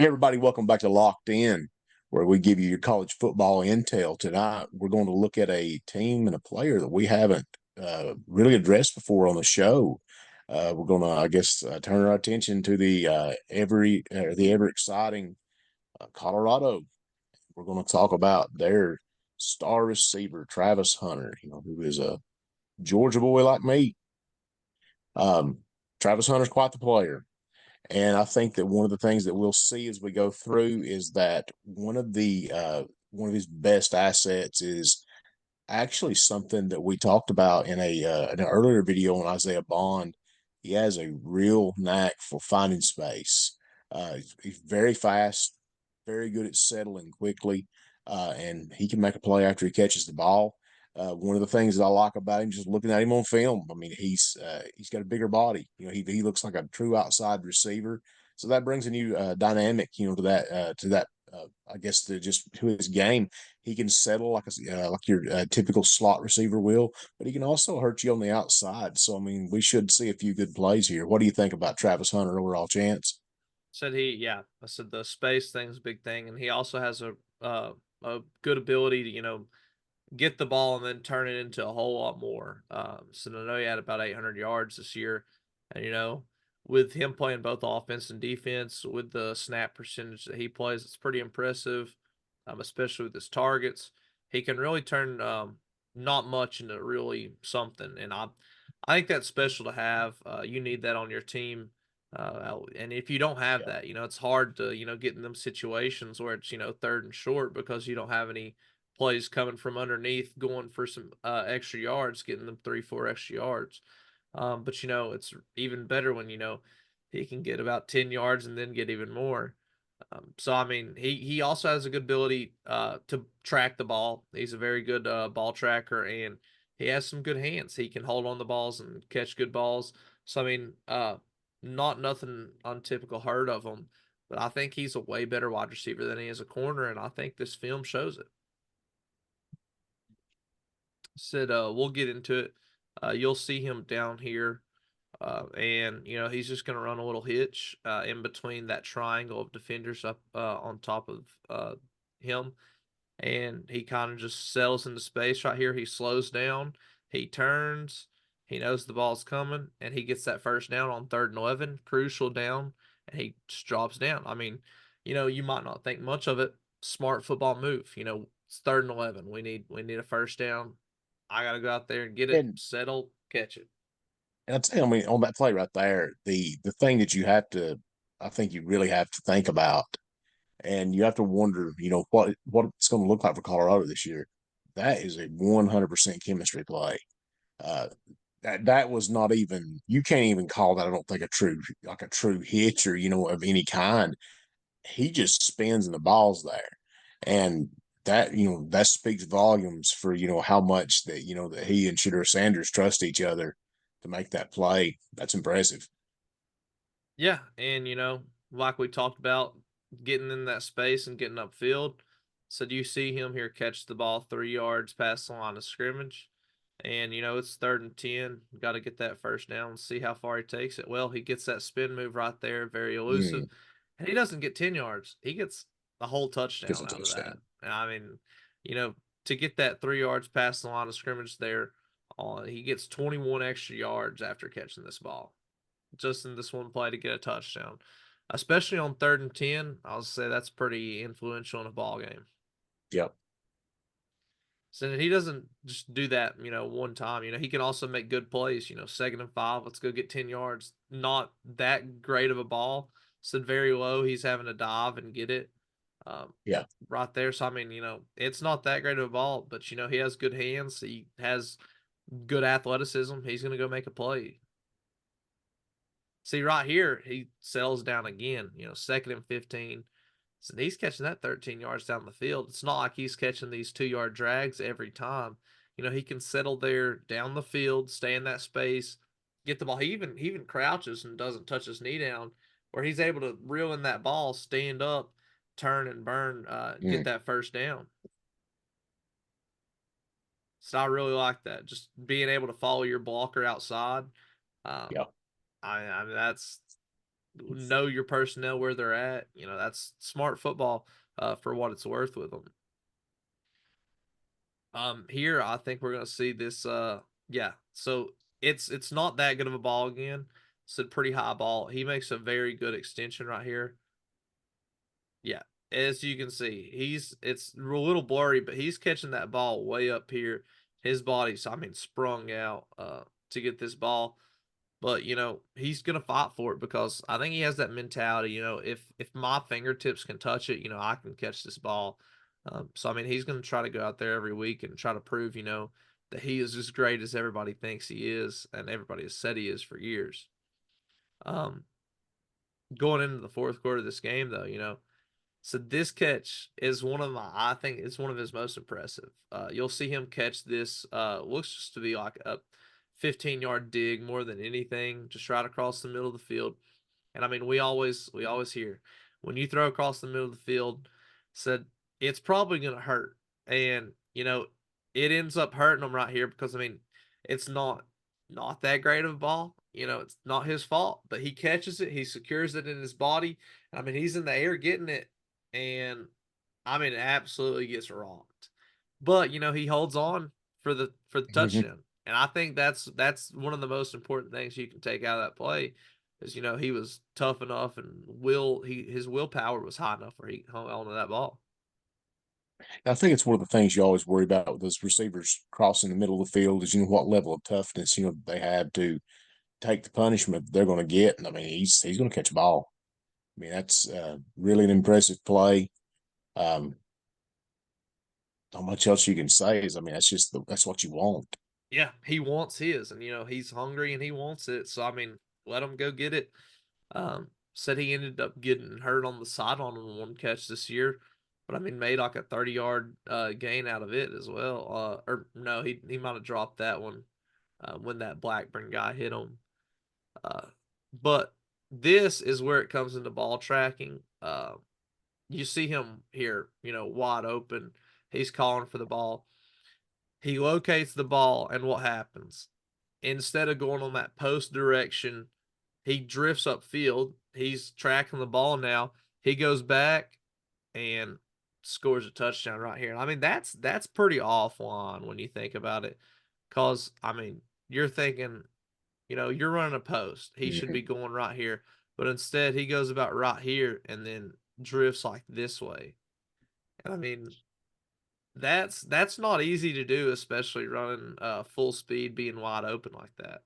Hey everybody, welcome back to Locked In, where we give you your college football intel. Tonight, we're going to look at a team and a player that we haven't really addressed before on the show. We're going to, turn our attention to the ever exciting Colorado. We're going to talk about their star receiver, Travis Hunter, who is a Georgia boy like me. Um, Travis Hunter's quite the player. And I think that one of the things that we'll see as we go through is that one of his best assets is actually something that we talked about in an earlier video on Isaiah Bond. He has a real knack for finding space. He's very fast, very good at settling quickly, and he can make a play after he catches the ball. One of the things that I like about him, just looking at him on film, I mean, he's got a bigger body. He looks like a true outside receiver. So that brings a new dynamic, to that. I guess to his game, he can settle like your typical slot receiver will, but he can also hurt you on the outside. So I mean, we should see a few good plays here. What do you think about Travis Hunter overall chance? Yeah, I said the space thing's a big thing, and he also has a good ability to get the ball and then turn it into a whole lot more. So I know he had about 800 yards this year, and with him playing both offense and defense, with the snap percentage that he plays, it's pretty impressive. Especially with his targets, he can really turn not much into really something, and I think that's special to have. You need that on your team. And if you don't have Yeah. that, it's hard to, get in them situations where it's, third and short because you don't have any plays coming from underneath, going for some extra yards, getting them 3, 4 extra yards. But it's even better when he can get about 10 yards and then get even more. So I mean, he also has a good ability to track the ball. He's a very good ball tracker, and he has some good hands. He can hold on the balls and catch good balls. So I mean, not nothing untypical heard of him, but I think he's a way better wide receiver than he is a corner, and I think this film shows it. Said we'll get into it. You'll see him down here, and he's just going to run a little hitch in between that triangle of defenders up on top of him, and he kind of just settles into space right here. He slows down, he turns, he knows the ball's coming, and he gets that first down on 3rd and 11, crucial down, and he just drops down. I mean, you might not think much of it. Smart football move. It's 3rd and 11. We need a first down. I gotta go out there and get it, And settle, catch it. and I tell you, I mean, on that play right there, the thing that I think you really have to think about, and you have to wonder, what it's going to look like for Colorado this year. That is a 100% chemistry play. Uh, that was not even, you can't even call that, I don't think, a true hitch or of any kind. He just spins and the ball's there, and that speaks volumes for how much that he and Shedeur Sanders trust each other to make that play. That's impressive. Yeah, and like we talked about, getting in that space and getting upfield. So do you see him here catch the ball 3 yards past the line of scrimmage? And it's 3rd and 10. Got to get that first down and see how far he takes it. Well, he gets that spin move right there, very elusive. Mm, And he doesn't get 10 yards. He gets the whole gets touchdown a out of that. touchdown. And I mean, you know, to get that 3 yards past the line of scrimmage there, he gets 21 extra yards after catching this ball, just in this one play to get a touchdown. Especially on 3rd and 10, I'll say that's pretty influential in a ball game. Yep. So he doesn't just do that, one time. He can also make good plays. 2nd and 5, let's go get 10 yards. Not that great of a ball. Said very low. He's having to dive and get it Yeah. right there. So I mean, it's not that great of a ball, but he has good hands. He has good athleticism. He's gonna go make a play. See right here, he settles down again. 2nd and 15. So he's catching that 13 yards down the field. It's not like he's catching these 2 yard drags every time. He can settle there down the field, stay in that space, get the ball. He even crouches and doesn't touch his knee down, where he's able to reel in that ball, stand up, turn and burn, get Mm, that first down. So I really like that. Just being able to follow your blocker outside. Um, yeah. I mean, know your personnel where they're at. You know, that's smart football for what it's worth with them. Here I think we're gonna see this. Yeah. So it's not that good of a ball again. It's a pretty high ball. He makes a very good extension right here. Yeah, as you can see, it's a little blurry, but he's catching that ball way up here. His body's, I mean, sprung out to get this ball. But you know, he's gonna fight for it because I think he has that mentality. You know, if my fingertips can touch it, you know, I can catch this ball. So I mean, he's gonna try to go out there every week and try to prove, you know, that he is as great as everybody thinks he is, and everybody has said he is for years. Um, Going into the fourth quarter of this game, though, you know, so this catch is one of my, I think it's one of his most impressive. You'll see him catch this. Looks just to be like a 15-yard dig more than anything, just right across the middle of the field. And I mean, we always hear when you throw across the middle of the field, said it's probably gonna hurt, and you know it ends up hurting him right here because I mean, it's not that great of a ball. You know, it's not his fault, but he catches it, he secures it in his body. I mean, he's in the air getting it, and I mean, it absolutely gets rocked. But you know, he holds on for the Mhm. touchdown, and I think that's one of the most important things you can take out of that play is you know he was tough enough and his willpower was high enough where he hung on to that ball. I think it's one of the things you always worry about with those receivers crossing the middle of the field is, what level of toughness, they have to take the punishment they're going to get. And I mean, he's going to catch a ball. I mean, that's really an impressive play. Um, not much else you can say is, I mean, that's what you want. Yeah, he wants his, and you know he's hungry and he wants it. So I mean, let him go get it. Said he ended up getting hurt on the sideline on one catch this year, but I mean made like a 30-yard gain out of it as well. Or no, he might have dropped that one when that Blackburn guy hit him. Uh, but this is where it comes into ball tracking. You see him here, you know, wide open. He's calling for the ball. He locates the ball, and what happens? Instead of going on that post direction, he drifts upfield. He's tracking the ball now. He goes back and scores a touchdown right here. I mean, that's pretty offline when you think about it. Cause I mean, you're thinking, you know, you're running a post. He should Mhm. be going right here. But instead he goes about right here and then drifts like this way. And I mean, that's not easy to do, especially running full speed, being wide open like that.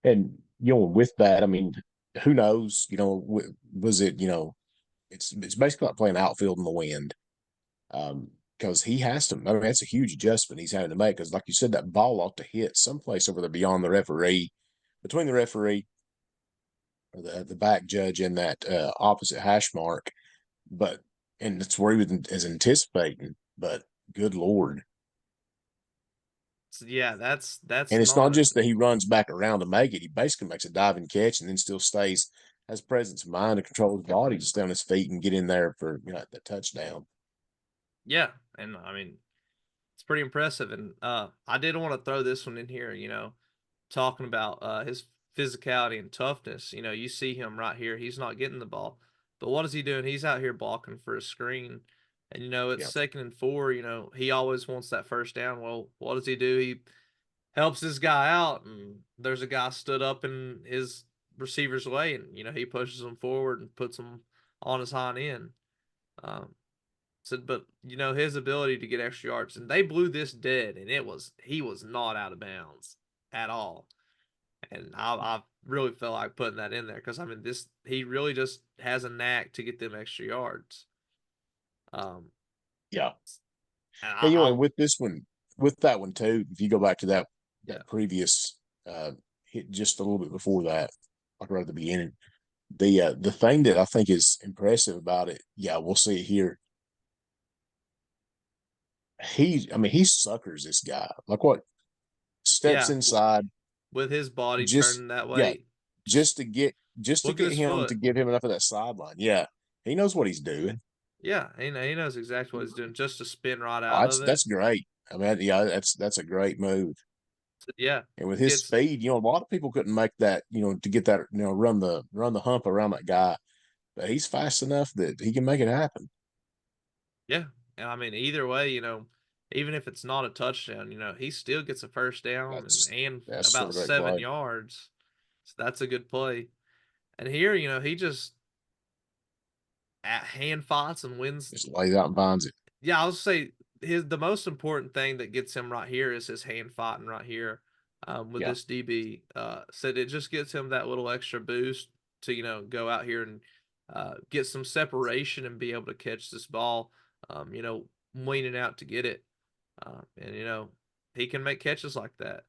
And, with that, I mean, who knows, was it, it's basically like playing outfield in the wind. Because he has to, I mean, that's a huge adjustment he's having to make. Because, like you said, that ball ought to hit someplace over there beyond the referee, between the referee or the back judge and that opposite hash mark. But, and that's where he is anticipating. But good Lord. So yeah, that's And it's not not just that he runs back around to make it. He basically makes a diving catch and then still has presence of mind to control his body, to stay on his feet and get in there for, the touchdown. yeah, and I mean it's pretty impressive. And I did want to throw this one in here, you know, talking about his physicality and toughness. You know, you see him right here. He's not getting the ball. But what is he doing? He's out here blocking for a screen. And, you know, it's Yeah. 2nd and 4. You know, he always wants that first down. Well, what does he do? He helps this guy out. And there's a guy stood up in his receiver's way. And, you know, he pushes him forward and puts him on his hind end. Um, so, but you know his ability to get extra yards, and they blew this dead, and he was not out of bounds at all. And I really felt like putting that in there because I mean this he really just has a knack to get them extra yards. Um, Yeah. and And, I and with this one, with that one too, if you go back to that yeah previous hit just a little bit before that, like right at the beginning, the thing that I think is impressive about it, yeah, we'll see it here. I mean, he suckers this guy. Like what? Steps yeah inside, with his body just turning that yeah, way, just just to get look at his him to foot. give him enough of that sideline. Yeah, he knows what he's doing. Yeah, he knows exactly what he's doing just to spin right Oh, out of it. that's great. I mean, yeah, that's a great move. So, yeah, And with his gets speed, a lot of people couldn't make that, to get that, run the hump around that guy. But he's fast enough that he can make it happen. yeah. And I mean, either way, even if it's not a touchdown, he still gets a first down That's and that's still about a great 7 play. yards. So that's a good play. And here, he just at hand fights and wins. Just lays out and finds it. Yeah, I'll say the most important thing that gets him right here is his hand fighting right here, with Yeah. this DB. Said it just gets him that little extra boost to go out here and get some separation and be able to catch this ball. Leaning out to get it, and he can make catches like that.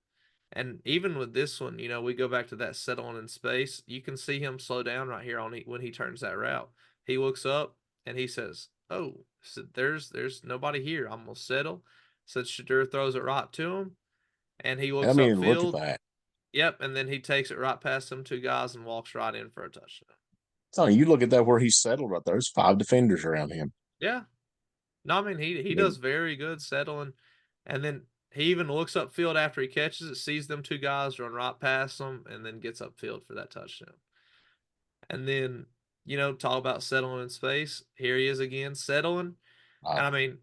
And even with this one, we go back to that settling in space. You can see him slow down right here when he turns that route. He looks up and he says, "Oh, so there's nobody here. I'm gonna settle." So Shadur throws it right to him, and he And I looks mean, look at upfield. that. Yep, and then he takes it right past them two guys and walks right in for a touchdown. So you look at that where he's settled right there. There's 5 defenders around him. Yeah, no, I mean he I does mean, very good settling, and then he even looks upfield after he catches it, sees them two guys run right past him, and then gets upfield for that touchdown. And then, talk about settling in space. Here he is again, settling. uh, And I mean,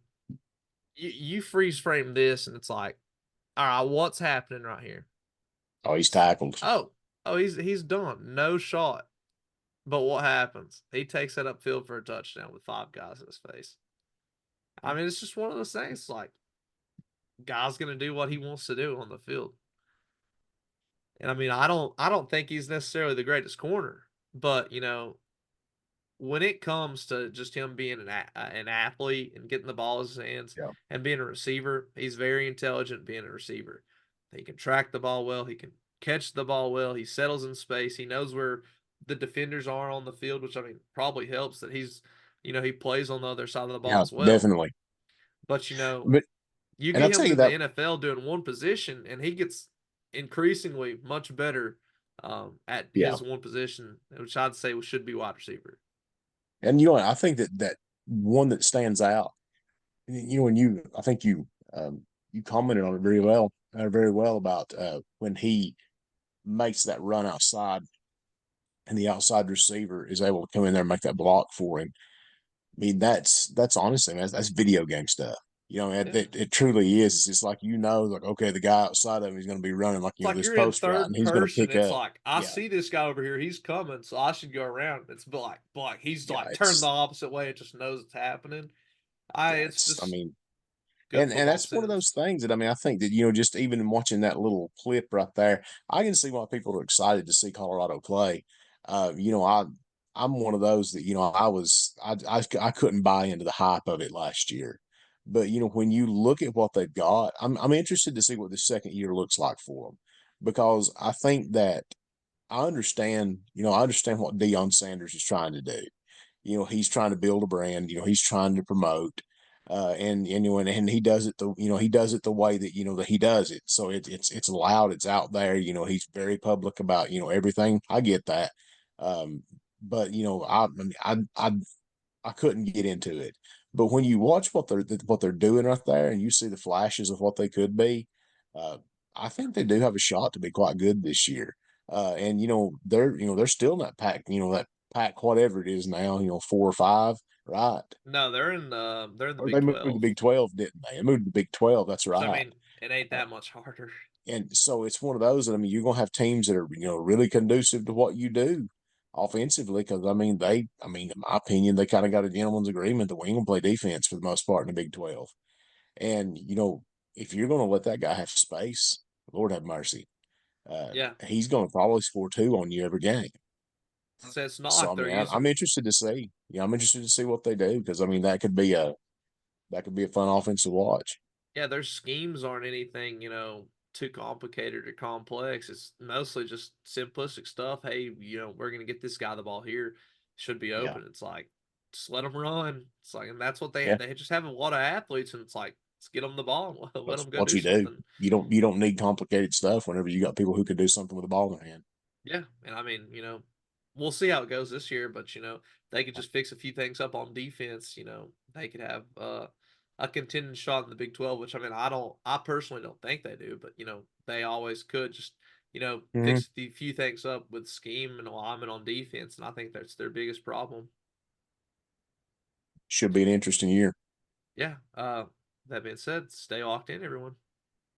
you freeze frame this, and it's like, all right, what's happening right here? oh, he's tackled. Oh, oh, he's done, no shot. But what happens? He takes that upfield for a touchdown with five guys in his face. I mean, it's just one of those things. Like, guy's gonna do what he wants to do on the field. And I mean, I don't think he's necessarily the greatest corner, but when it comes to just him being an athlete and getting the ball in his hands Yeah. and being a receiver, he's very intelligent being a receiver. He can track the ball well. He can catch the ball well. He settles in space. He knows where the defenders are on the field, which I mean probably helps that he plays on the other side of the ball Yeah, as well. definitely. But But you and I get him tell you in the that, NFL doing one position, and he gets increasingly much better at yeah. his one position, which I'd say should be wide receiver. And I think that one that stands out, when I think you commented on it very well about when he makes that run outside and the outside receiver is able to come in there and make that block for him. I mean, that's honestly, man, that's video game stuff. Yeah. It truly is. It's just like, like, okay, the guy outside of him is going to be running like, It's like this you're in post route, and third he's going to person. pick It's up. like I Yeah, see this guy over here. He's coming, so I should go around. It's like he's yeah, like turned the opposite way. It just knows it's happening. It's I just mean, good and football that's one of those sense. things that, I mean, I think that, just even in watching that little clip right there, I can see why people are excited to see Colorado play. I'm one of those that, I couldn't buy into the hype of it last year. But when you look at what they've got, I'm interested to see what the second year looks like for them, because I think that I understand what Deion Sanders is trying to do. He's trying to build a brand. He's trying to promote, and he does it the way that that he does it. So it's loud, it's out there. He's very public about everything. I get that, but I couldn't get into it. But when you watch what they're doing right there, and you see the flashes of what they could be, uh, I think they do have a shot to be quite good this year. And they're still in that pack, that pack whatever it is now, 4 or 5, right? No, they're in the Or they Big moved to the 12. Big 12, didn't they? They moved to the Big 12. That's So I right. mean, it ain't Uh, that much harder. and so it's one of those that, I mean, you're gonna have teams that are really conducive to what you do offensively, because in my opinion, they kind of got a gentleman's agreement that we ain't gonna play defense for the most part in the Big 12. And if you're gonna let that guy have space, Lord have mercy, Yeah. he's gonna probably score 2 on you every game. So it's not So like I they're mean, I'm using. interested to see. Yeah, I'm interested to see what they do, because I mean that could be a fun offense to watch. Yeah, their schemes aren't anything, too complicated or complex. It's mostly just simplistic stuff. Hey, we're gonna get this guy the ball here. Should be Yeah, open. It's like just let them run. It's like, and that's what they yeah. they just have a lot of athletes, and it's like let's get them the ball and let That's them go what do you do. something. You don't need complicated stuff whenever you got people who can do something with the ball in their hand. Yeah, and I mean, we'll see how it goes this year, but they could just fix a few things up on defense. They could have a contending shot in the Big 12, which I mean, I personally don't think they do, but they always could just Mhm. fix the few things up with scheme and alignment on defense, and I think that's their biggest problem. Should be an interesting year. Yeah. That being said, stay locked in, everyone.